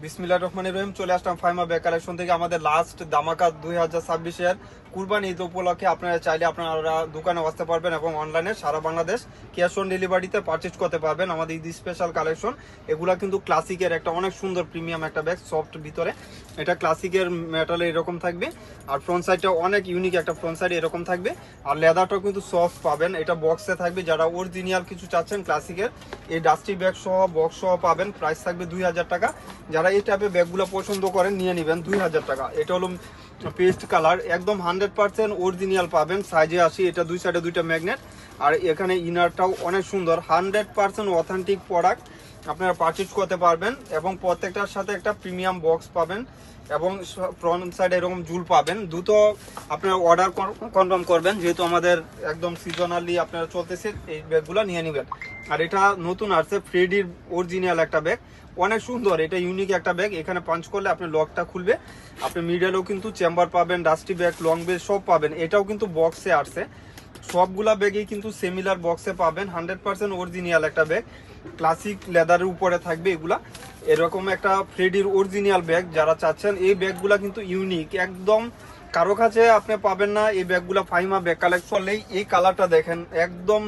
বিসমিল্লাহির রহমানির রহিম। চলে আসলাম ফাইমা ব্যাগ কালেকশন থেকে। আমাদের লাস্ট ধামাকা 2026-এর কুরবানি ঈদ উপলক্ষে আপনারা চাইলে আপনারা দোকানে আসতে পারবেন এবং অনলাইনে সারা বাংলাদেশ ক্যাশ অন ডেলিভারিতে পারচেজ করতে পারবেন। আমাদের ঈদ স্পেশাল কালেকশন এগুলা কিন্তু ক্লাসিকের একটা অনেক সুন্দর প্রিমিয়াম একটা ব্যাগ, সফট ভিতরে। এটা ক্লাসিকের মেটালে এরকম থাকবে, আর ফ্রন্ট সাইডটা অনেক ইউনিক একটা ফ্রন্ট সাইড এরকম থাকবে, আর লেদারটাও কিন্তু সফট পাবেন। এটা বক্সে থাকবে, যারা অরিজিনাল কিছু চাচ্ছেন ক্লাসিকের এই ডাস্টি ব্যাগ সহ বক্স সহ পাবেন। প্রাইস থাকবে 2000 টাকা। যারা এই টাইপের ব্যাগগুলো পছন্দ করেন নিয়ে নেবেন 2000 টাকা। এটা হলো পেস্ট কালার, একদম 100% অরিজিনাল পাবেন। সাইজে আসি, এটা দুই সাইডে দুইটা ম্যাগনেট, আর এখানে ইনারটাও অনেক সুন্দর, 100% অথেন্টিক প্রোডাক্ট আপনারা পারচেজ করতে পারবেন। এবং প্রত্যেকটার সাথে একটা প্রিমিয়াম বক্স পাবেন এবং ফ্রন্ট সাইডে এরকম জুল পাবেন। দ্রুত আপনারা অর্ডার কনফার্ম করবেন, যেহেতু আমাদের একদম সিজনালি আপনারা চলতেছে, এই ব্যাগগুলো নিয়ে নেবেন। আর এটা নতুন আসছে ফ্রেডির অরিজিনাল একটা ব্যাগ, অনেক সুন্দর। এটা ইউনিক একটা ব্যাগ, এখানে পাঞ্চ করলে আপনার লকটা খুলবে। আপনি মিডলেও কিন্তু চেম্বার পাবেন, ডাস্টি ব্যাগ, লং ব্যাগ সব পাবেন। এটাও কিন্তু বক্সে আসছে, সবগুলা ব্যাগেই কিন্তু সিমিলার বক্সে পাবেন। 100% অরিজিনাল একটা ব্যাগ, ক্লাসিক লেদারের উপরে থাকবে এগুলা। এরকম একটা ফ্রেডির অরিজিনাল ব্যাগ যারা চাচ্ছেন, এই ব্যাগগুলা কিন্তু ইউনিক একদম, কারো কাছে আপনি পাবেন না এই ব্যাগগুলা। ফাইমা ব্যাগ কালেক্ট করলেই এই কালারটা দেখেন, একদম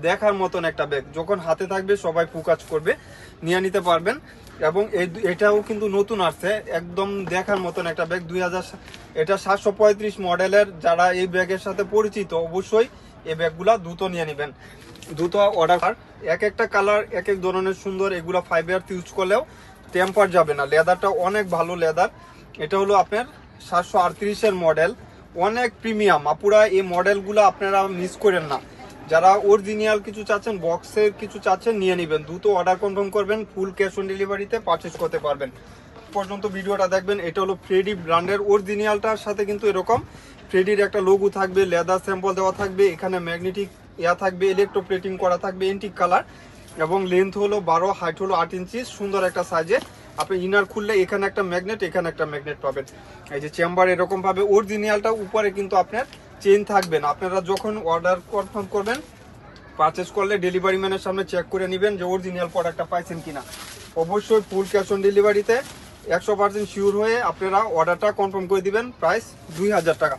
দেখার মতন একটা ব্যাগ, যখন হাতে থাকবে সবাই ফোকাস করবে, নিয়ে নিতে পারবেন। এবং এটাও কিন্তু নতুন আসছে, একদম দেখার মতন একটা ব্যাগ। 2000, এটা 735 মডেলের। যারা এই ব্যাগের সাথে পরিচিত অবশ্যই এই ব্যাগগুলা দ্রুত নিয়ে নেবেন, দ্রুত অর্ডার। এক একটা কালার এক এক ধরনের সুন্দর। এগুলো 5 ইয়ার ইউজ করলেও টেম্পার যাবে না, লেদারটা অনেক ভালো লেদার। এটা হলো আপনার 738-এর মডেল, অনেক প্রিমিয়াম। আপুরা এই মডেলগুলো আপনারা মিস করেন না। যারা অরিজিনাল কিছু চাচ্ছেন, বক্সের কিছু চাচ্ছেন, নিয়ে নেবেন, দ্রুত অর্ডার কনফার্ম করবেন, ফুল ক্যাশ অন ডেলিভারিতে পারচেজ করতে পারবেন। পর্যন্ত ভিডিওটা দেখবেন। এটা হলো ফ্রেডি ব্র্যান্ডের অরিজিনালটার সাথে কিন্তু এরকম ফ্রেডির একটা লোগো থাকবে, লেদার স্যাম্পল দেওয়া থাকবে, এখানে ম্যাগনেটিক থাকবে, ইলেকট্রোপ্লেটিং করা থাকবে, এন্টিক কালার, এবং লেন্থ হলো 12, হাইট হলো 8 ইঞ্চি, সুন্দর একটা সাইজে। আপনি ইনার খুললে এখানে একটা ম্যাগনেট, এখানে একটা ম্যাগনেট পাবেন। এই যে চেম্বার এরকম ভাবে অরিজিনালটা উপরে কিন্তু আপনার চেইন থাকবে না। আপনারা যখন অর্ডার কনফার্ম করবেন, পারচেস করলে ডেলিভারি ম্যানের সামনে চেক করে নেবেন যে অরিজিনাল প্রোডাক্টটা পাইছেন কিনা। অবশ্যই ফুল ক্যাশ অন ডেলিভারিতে 100% শিওর হয়ে আপনারা অর্ডারটা কনফার্ম করে দিবেন। প্রাইস 2000 টাকা,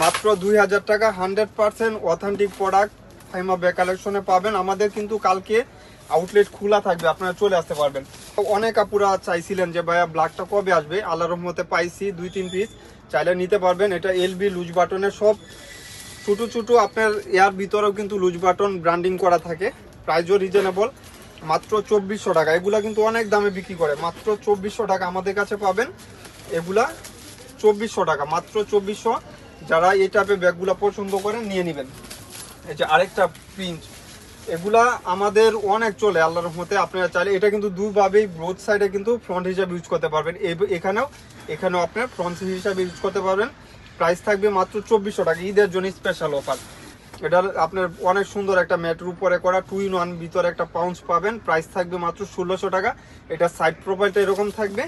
মাত্র 2000 টাকা। 100% অথেন্টিক প্রোডাক্ট ফাইমা ব্যাগ কালেকশনে পাবেন। আমাদের কিন্তু কালকে আউটলেট খোলা থাকবে, আপনারা চলে আসতে পারবেন। অনেক আপুরা চাইছিলেন যে ভাইয়া ব্ল্যাকটা কবে আসবে, আল্লাহর রহমতে পাইছি 2-3 পিস, চাইলে নিতে পারবেন। এটা এলবি লুজ বাটনের, সব ছোট ছোট আপনার এর ভিতরেও কিন্তু লুজ বাটন ব্র্যান্ডিং করা থাকে। প্রাইসও রিজনেবল, মাত্র 2400 টাকা। এগুলা কিন্তু অনেক দামে বিক্রি করে, মাত্র 2400 টাকা আমাদের কাছে পাবেন। এগুলা 2400 টাকা, মাত্র 2400। যারা এই টাইপের ব্যাগগুলা পছন্দ করেন নিয়ে নেবেন। এই যে আরেকটা প্রিন্ট, এগুলা আমাদের অনেক চলে আল্লাহর রহমতে। আপনারা চাইলে এটা কিন্তু দুভাবেই, বোথ সাইডে কিন্তু ফ্রন্ট হিসাবে ইউজ করতে পারবেন। এখানেও আপনার ফ্রন্ট হিসাবে ইউজ করতে পারবেন। প্রাইস থাকবে মাত্র 2400 টাকা, ঈদের জন্য স্পেশাল অফার। এটা আপনার অনেক সুন্দর একটা ম্যাটের উপরে করা 2-in-1 ভিতরে একটা পাউন্স পাবেন। প্রাইস থাকবে মাত্র 1600 টাকা। এটা সাইড প্রোফাইলটা এরকম থাকবে।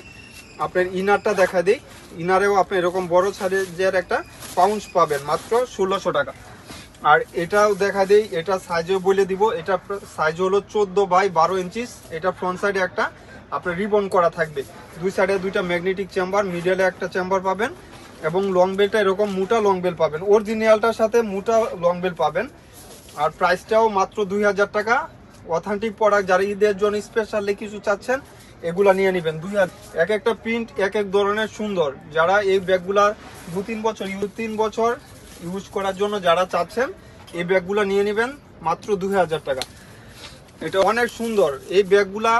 আপনার ইনারটা দেখা দেই, ইনারেও আপনি এরকম বড় সাইজের একটা পাউন্স পাবেন, মাত্র 1600 টাকা। আর এটাও দেখা দেই, এটা সাইজও বলে দিব। এটা সাইজ হলো 14/12 ইঞ্চিস। এটা ফ্রন্ট সাইডে একটা আপনার রিবন করা থাকবে, দুই সাইডে দুইটা ম্যাগনেটিক চেম্বার, মিডলে একটা চেম্বার পাবেন, এবং লং বেলটা এরকম মোটা লং বেল পাবেন, অরিজিনালটার সাথে মোটা লং বেল পাবেন। আর প্রাইসটাও মাত্র 2000 টাকা। অথেন্টিক প্রোডাক্ট, যারা ঈদের জন্য স্পেশালি কিছু চাচ্ছেন এগুলা নিয়ে নেবেন। 2000, এক একটা প্রিন্ট এক এক ধরনের সুন্দর। যারা এই ব্যাগগুলা 2-3 বছর ইউজ করার জন্য যারা চাচ্ছেন, এই ব্যাগগুলা নিয়ে নেবেন, মাত্র 2000 টাকা। এটা অনেক সুন্দর। এই ব্যাগগুলা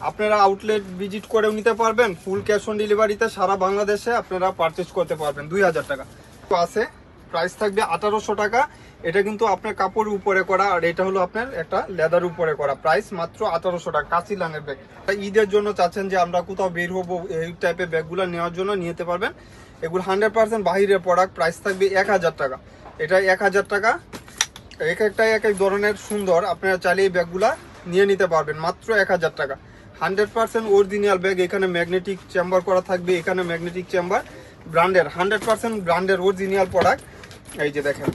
আপনারা আউটলেট ভিজিট করেও নিতে পারবেন, ফুল ক্যাশ অন ডেলিভারিতে সারা বাংলাদেশে আপনারা পারচেজ করতে পারবেন। 2000 টাকা তো আছে। প্রাইস থাকবে 1800 টাকা। এটা কিন্তু আপনার কাপড়ের উপরে করা, আর এটা হলো আপনার একটা লেদার উপরে করা। প্রাইস মাত্র 1800 টাকা। কাঁচি লানের ব্যাগ, ঈদের জন্য চাচ্ছেন যে আমরা কোথাও বের হবো, এই টাইপের ব্যাগগুলো নেওয়ার জন্য নিতে পারবেন। এগুলো 100% বাহিরের প্রোডাক্ট। প্রাইস থাকবে 1000 টাকা। এটা 1000 টাকা। এক একটাই এক এক ধরনের সুন্দর। আপনারা চাইলে এই ব্যাগগুলা নিয়ে নিতে পারবেন, মাত্র 1000 টাকা। 100% অরিজিনাল ব্যাগ। এখানে ম্যাগনেটিক চেম্বার করা থাকবে, এখানে ম্যাগনেটিক চেম্বার, ব্র্যান্ডের 100% ব্র্যান্ডের অরিজিনাল প্রোডাক্ট। এই যে দেখেন,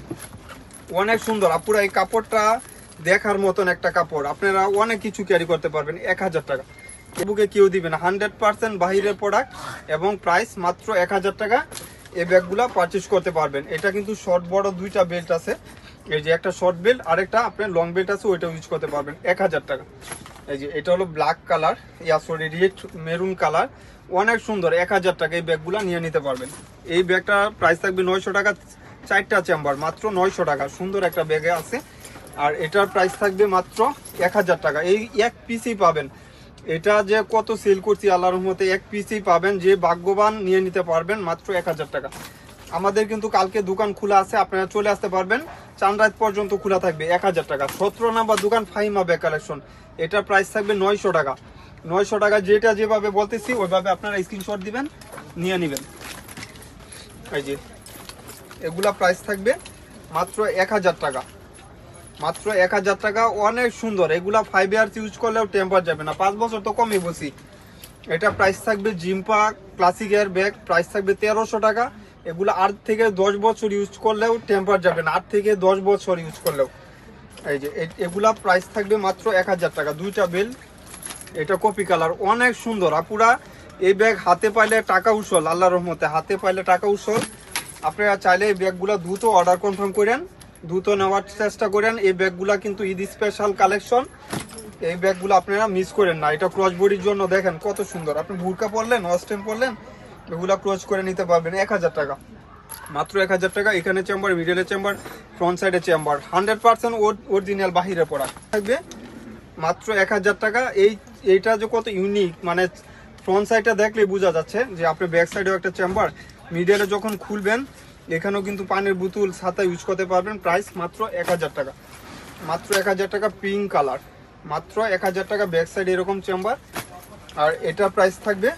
অনেক সুন্দর। আপুরা এই কাপড়টা দেখার মতন একটা কাপড়, আপনারা অনেক কিছু ক্যারি করতে পারবেন। 1000 টাকা, বুকে কেউ দিবে না, 100% বাহিরের প্রোডাক্ট এবং প্রাইস মাত্র 1000 টাকা। এই ব্যাগগুলা পারচেজ করতে পারবেন। এটা কিন্তু শর্ট বড় দুইটা বেল্ট আছে, এই যে একটা শর্ট বেল্ট আর একটা আপনার লং বেল্ট আছে, ওইটা ইউজ করতে পারবেন 1000 টাকা। এই যে এটা হলো black colour, red maroon colour, অনেক সুন্দর, 1000 টাকা এই ব্যাগগুলা নিয়ে নিতে পারবেন। এই ব্যাগটা প্রাইস থাকবে 900 টাকা, 4টা চেম্বার, মাত্র 900 টাকা। সুন্দর একটা ব্যাগে আছে। আর এটার প্রাইস থাকবে মাত্র 1000 টাকা। এই এক পিসই পাবেন। এটা যে কত সেল করছি আল্লাহর রহমতে, এক পিসই পাবেন, যে ভাগ্যবান নিয়ে নিতে পারবেন মাত্র 1000 টাকা। আমাদের কিন্তু কালকে দোকান খোলা আছে, আপনারা চলে আসতে পারবেন, চাঁদরাত পর্যন্ত খোলা থাকবে। 1000 টাকা। 17 নাম্বার দোকান ফাহিমা ব্যাগ কালেকশন, এটার প্রাইস থাকবে 900 টাকা। 900 টাকা, যেটা যেভাবে বলতেছি ওইভাবে আপনারা স্ক্রিনশট দিবেন, নিয়ে নেবেন। এই যে এগুলা প্রাইস থাকবে মাত্র 1000 টাকা, মাত্র 1000 টাকা। অনেক সুন্দর, এগুলা 5 ইয়ার্স ইউজ করলেও টেম্পার যাবে না, 5 বছর তো কমই বসি। এটা প্রাইস থাকবে জিম্পা ক্লাসিক এয়ার ব্যাগ, প্রাইস থাকবে 1300 টাকা। এগুলো 8 থেকে 10 বছর ইউজ করলেও টেম্পার যাবে না, 8 থেকে 10 বছর ইউজ করলেও। এই যে এগুলা প্রাইস থাকবে মাত্র 1000 টাকা। দুইটা বেল, এটা কপি কালার, অনেক সুন্দর। আপুরা এই ব্যাগ হাতে পাইলে টাকা উসল, আল্লাহর রহমতে হাতে পাইলে টাকা উসল। আপনারা চাইলে এই ব্যাগগুলা দ্রুত অর্ডার কনফার্ম করেন, দ্রুত নেওয়ার চেষ্টা করেন। এই ব্যাগগুলা কিন্তু ঈদ স্পেশাল কালেকশন, এই ব্যাগগুলো আপনারা মিস করেন না। এটা ক্রস বডির জন্য দেখেন কত সুন্দর। আপনি বুরকা পরলেন, ওয়েস্টার্ন পরলেন, এগুলা ক্রস করে নিতে পারবেন। 1000 টাকা, মাত্র 1000 টাকা। এখানে চেম্বার, মিডলে চেম্বার, ফ্রন্ট সাইডে চেম্বার, 100% অরিজিনাল বাহিরে পড়া থাকবে মাত্র 1000 টাকা। এইটা যে কত ইউনিক, মানে ফ্রন্ট সাইডটা দেখলে বোঝা যাচ্ছে যে আপনি ব্যাক সাইডেও একটা চেম্বার, মিডলে যখন খুলবেন এখানেও কিন্তু পানির বোতল ছাতা ইউজ করতে পারবেন। প্রাইস মাত্র 1000 টাকা, মাত্র 1000 টাকা। পিঙ্ক কালার, মাত্র 1000 টাকা। ব্যাক সাইড এরকম চেম্বার। আর এটা প্রাইস থাকবে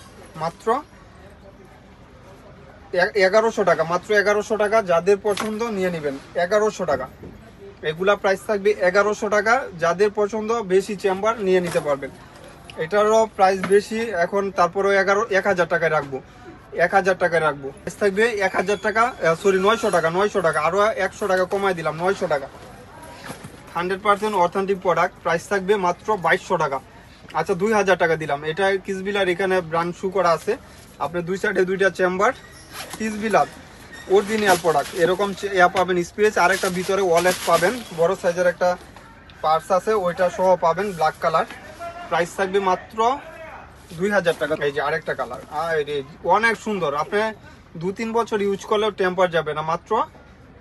মাত্র 1100 টাকা, মাত্র 1100 টাকা। যাদের পছন্দ নিয়ে নেবেন, 1100 টাকা। এগুলা প্রাইস থাকবে 1100 টাকা। যাদের পছন্দ বেশি চেম্বার নিয়ে নিতে পারবেন। এটারও প্রাইস বেশি এখন, তারপরেও 1000 টাকায় রাখবো, 1000 টাকায় রাখবো। প্রাইস থাকবে 1000 টাকা, সরি 900 টাকা, 900 টাকা। আরো 100 টাকা কমাই দিলাম, 900 টাকা। 100% অথেন্টিক প্রোডাক্ট, প্রাইস থাকবে মাত্র 2200 টাকা। আচ্ছা 2000 টাকা দিলাম। এটা কিসবিলার, এখানে ব্র্যান্ড শু করা আছে। আপনি দুই সাইডে দুইটা চেম্বার, কিসবিলার অরিজিনাল প্রোডাক্ট। এরকম ইয়া পাবেন, স্পেস। আর একটা ভিতরে ওয়ালেট পাবেন, বড় সাইজের একটা পার্স আছে, ওইটা সহ পাবেন, ব্ল্যাক কালার। প্রাইস থাকবে মাত্র 2000 টাকা। এই যে আরেকটা কালার, অনেক সুন্দর। আপনি 2-3 বছর ইউজ করলেও টেম্পার যাবে না, মাত্র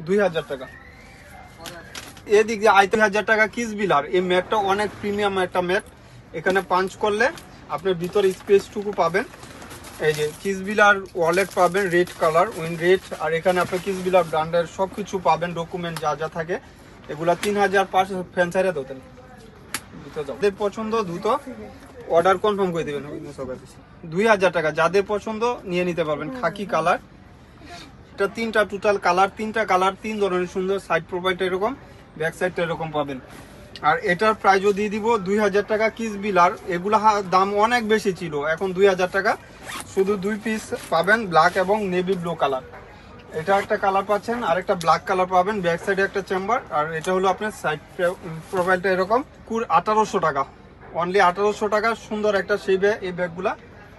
2000 টাকা। এদিক দিয়ে 3000 টাকা কিসবিলার। এই ম্যাটটা অনেক প্রিমিয়াম একটা ম্যাট। এখানে পাঞ্চ করলে আপনার ভিতরে স্পেসটুকু পাবেন। এই যে কিসবিলার ওয়ালেট পাবেন, রেড কালার, উইন রেড। আর এখানে আপনার কিসবিলার ব্র্যান্ডের সব কিছু পাবেন, ডকুমেন্ট যা যা থাকে। এগুলা 3500 ফ্যান্সাইরে দোতেন। যাদের পছন্দ দ্রুত অর্ডার কনফার্ম করে দেবেন। 2000 টাকা, যাদের পছন্দ নিয়ে নিতে পারবেন। খাকি কালার, এটা 3টা টোটাল কালার, 3টা কালার 3 ধরনের সুন্দর। সাইড প্রোফাইলটা এরকম, ব্যাক সাইডটা এরকম পাবেন। আর এটার প্রাইসও দিয়ে দিব 2000 টাকা। কিসবিলার এগুলা দাম অনেক বেশি ছিল, এখন 2000 টাকা। শুধু 2 পিস পাবেন, ব্ল্যাক এবং নেভি ব্লু কালার। এটা একটা কালার পাচ্ছেন, আর একটা ব্ল্যাক কালার পাবেন। ব্যাক সাইডে একটা চেম্বার। আর এটা হলো আপনার সাইড প্রোফাইলটা এরকম। 1800 টাকা, অনলি 1800 টাকা। সুন্দর একটা সেই ব্যাগ, এই ব্যাগগুলা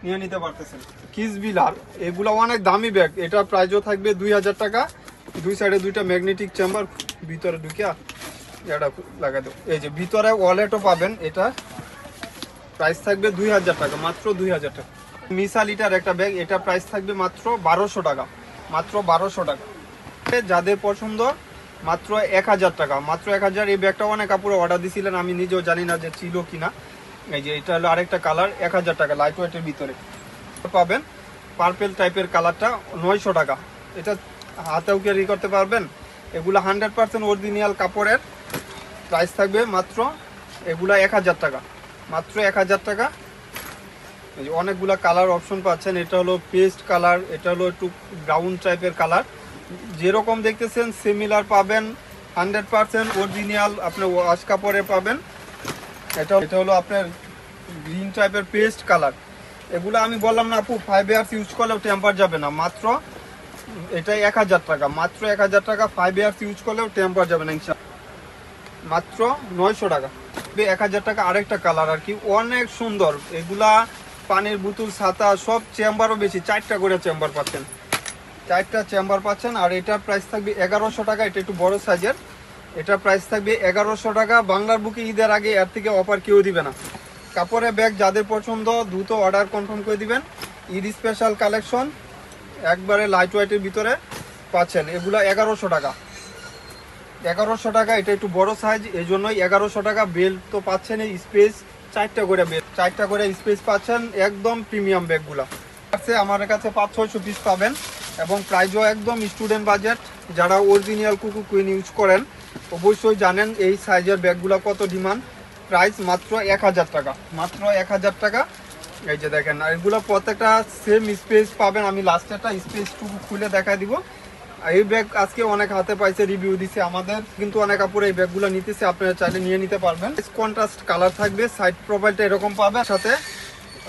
নিয়ে নিতে পারতেছেন। কিসবিলার এগুলা অনেক দামি ব্যাগ। এটা প্রাইসও থাকবে 2000 টাকা। দুই সাইডে দুইটা ম্যাগনেটিক চেম্বার, ভিতরে ঢুকিয়া এটা লাগাই দেবো। এই যে ভিতরে ওয়ালেটও পাবেন। এটা প্রাইস থাকবে 2000 টাকা, মাত্র 2000 টাকা। মিসা লিটার একটা ব্যাগ, এটা প্রাইস থাকবে মাত্র 1200 টাকা, মাত্র 1200 টাকা। যাদের পছন্দ মাত্র 1000 টাকা, মাত্র 1000। এই ব্যাগটা অনেক কাপড়ে অর্ডার দিয়েছিলেন, আমি নিজেও জানি না যে ছিল কিনা। এই যে এটা হলো আরেকটা কালার, 1000 টাকা, লাইট ওয়েটের ভিতরে পাবেন। পার্পেল টাইপের কালারটা 900 টাকা। এটা হাতেও ক্যারি করতে পারবেন। এগুলা 100% অরিজিনাল কাপড়ের। প্রাইস থাকবে মাত্র এগুলা 1000 টাকা, মাত্র 1000 টাকা। এই যে অনেকগুলা কালার অপশন পাচ্ছেন। এটা হলো পেস্ট কালার, এটা হলো একটু ব্রাউন টাইপের কালার। যেরকম দেখতেছেন সিমিলার পাবেন, 100% অরিজিনাল আপনার ওয়াশ কাপড়ে পাবেন। এটা হলো আপনার গ্রিন টাইপের পেস্ট কালার। এগুলো আমি বললাম না আপু 5 ইয়ার্স ইউজ করলেও টেম্পার যাবে না, মাত্র এটাই 1000 টাকা, মাত্র 1000 টাকা। 5 ইয়ার্স ইউজ করলেও টেম্পার যাবে না ইনশাআল্লাহ। মাত্র 900 টাকা। 1000 টাকা আরেকটা কালার আর কি, অনেক সুন্দর। এগুলা পানির বোতল, ছাতা সব চেম্বারও বেশি, 4টা করে চেম্বার পাচ্ছেন, 4টা চেম্বার পাচ্ছেন। আর এটার প্রাইস থাকবে 1100 টাকা। এটা একটু বড় সাইজের, এটার প্রাইস থাকবে 1100 টাকা। বাংলার বুকে ঈদের আগে এর থেকে অফার কেউ দিবে না। কাপড়ের ব্যাগ যাদের পছন্দ দ্রুত অর্ডার কনফার্ম করে দিবেন। ঈদ স্পেশাল কালেকশন একবারে লাইট ওয়েটের ভিতরে পাচ্ছেন। এগুলা 1100 টাকা, 1100 টাকা। এটা একটু বড় সাইজ, এই জন্যই 1100 টাকা। বেল্ট তো পাচ্ছেন, এই স্পেস 4টা করে বেল্ট, 4টা করে স্পেস পাচ্ছেন। একদম প্রিমিয়াম ব্যাগগুলা আছে আমার কাছে 500-600 পিস পাবেন, এবং প্রাইসও একদম স্টুডেন্ট বাজেট। যারা অরিজিনাল কুকু কুইন ইউজ করেন অবশ্যই জানেন এই সাইজের ব্যাগগুলা কত ডিমান্ড। প্রাইস মাত্র 1000 টাকা, মাত্র 1000 টাকা। এই যে দেখেন, আর এগুলো প্রত্যেকটা সেম স্পেস পাবেন। আমি লাস্টেরটা স্পেসটুকু খুলে দেখাই দিব। এই ব্যাগ আজকে অনেক হাতে পাইছে, রিভিউ দিছে আমাদের, কিন্তু অনেক কাপড়ে এই ব্যাগগুলো নিতেছে, আপনারা চাইলে নিয়ে নিতে পারবেন। কন্ট্রাস্ট কালার থাকবে, সাইড প্রোফাইলটা এরকম পাবে, সাথে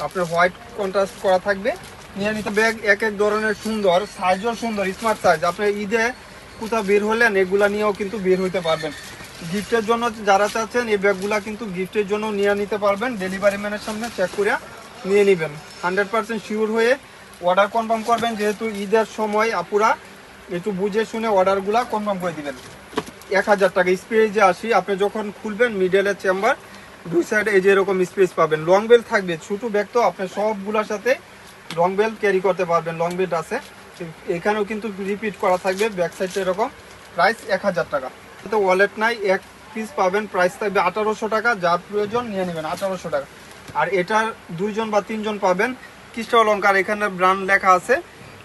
আপনার হোয়াইট কন্ট্রাস্ট করা থাকবে। নিয়ে নিতে ব্যাগ এক এক ধরনের সুন্দর, সাইজও সুন্দর, স্মার্ট সাইজ। আপনার ঈদে কোথাও বের হলেন এগুলা নিয়েও কিন্তু বের হইতে পারবেন। গিফটের জন্য যারা চাচ্ছেন এই ব্যাগগুলা কিন্তু গিফটের জন্য নিয়ে নিতে পারবেন। ডেলিভারি ম্যানের সামনে চেক করে নিয়ে নেবেন। 100% শিওর হয়ে অর্ডার কনফার্ম করবেন, যেহেতু ঈদের সময় আপুরা একটু বুঝে শুনে অর্ডারগুলা কনফার্ম করে দিবেন। 1000 টাকা। স্পেসে আসি, আপনি যখন খুলবেন মিডলের চেম্বার দুই সাইডে এই যে এরকম স্পেস পাবেন। লং বেল্ট থাকবে, ছোটো ব্যাগ তো আপনি সবগুলোর সাথে লং বেল্ট ক্যারি করতে পারবেন। লং বেল্ট আছে, এখানেও কিন্তু রিপিট করা থাকবে ব্যাক সাইডটা এরকম। প্রাইস 1000 টাকা। তো ওয়ালেট নাই, এক পিস পাবেন, প্রাইস থাকবে 1800 টাকা। যার প্রয়োজন নিয়ে নেবেন, 1800 টাকা। আর এটার 2জন বা 3জন পাবেন। কৃষ্ণ অলঙ্কার এখানে ব্র্যান্ড লেখা আছে,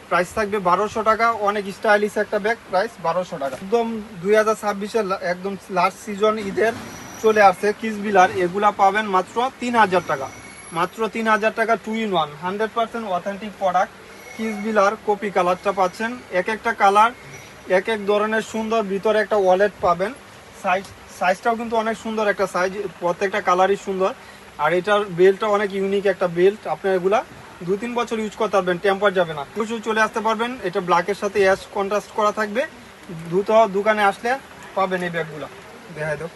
প্রাইস থাকবে 1200 টাকা। অনেক স্টাইলিশ একটা ব্যাগ, প্রাইস 1200 টাকা। একদম 2026-এর একদম লাস্ট সিজন ঈদের চলে আসছে কিসবিলার, এগুলা পাবেন মাত্র 3000 টাকা, মাত্র 3000 টাকা। 2-in-1 100% authentic product. কিসবিলার কপি কালারটা পাচ্ছেন, এক একটা কালার এক এক ধরনের সুন্দর। ভিতরে একটা ওয়ালেট পাবেন, সাইজটাও কিন্তু অনেক সুন্দর একটা সাইজ, প্রত্যেকটা কালারই সুন্দর। আর এটার বেল্টটা অনেক ইউনিক একটা বেল্ট। আপনার এগুলা 2-3 বছর ইউজ করতে পারবেন, টেম্পার যাবে না। অবশ্যই চলে আসতে পারবেন। এটা ব্ল্যাকের সাথে অ্যাশ কন্ট্রাস্ট করা থাকবে। দ্রুত দোকানে আসলে পাবেন এই ব্যাগগুলো। দেখাই দাও।